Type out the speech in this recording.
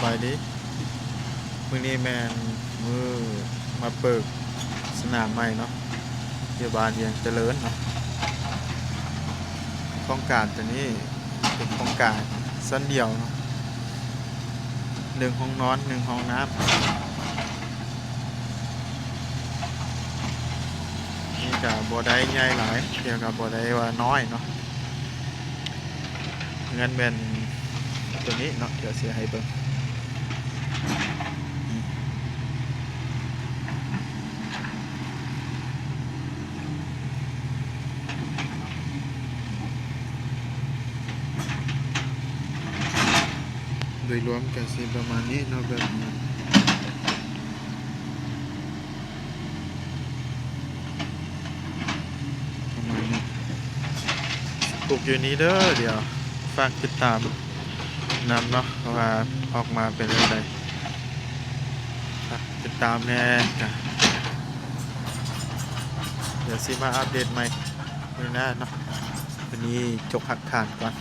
บายดีมื้อนี้แม่นมื้อมาเปิดสนามใหม่เนาะที่บ้านเวียงเจริญเนาะโครงการตัวนี้เป็นโครงการสั้นเดียวเนาะ1ห้องนอน1ห้องน้ำนี่ก็บ่ได้ใหญ่หลายเดี๋ยวก็บ่ได้ว่าน้อยเนาะเงินแม่นตัวนี้เนาะเดี๋ยวสิให้เบิ่งโดยรวมก็สิประมาณนี้เนาะแบบนี้ประมาณนี้ปลูกอยู่นี้เด้อเดี๋ยวฝากติดตามนำเนาะว่าออกมาเป็นอะไรติดตามแน่จ้ะเดี๋ยวสิมาอัปเดตใหม่มื้อหน้าเนาะวันนี้จกหักฐานก่อน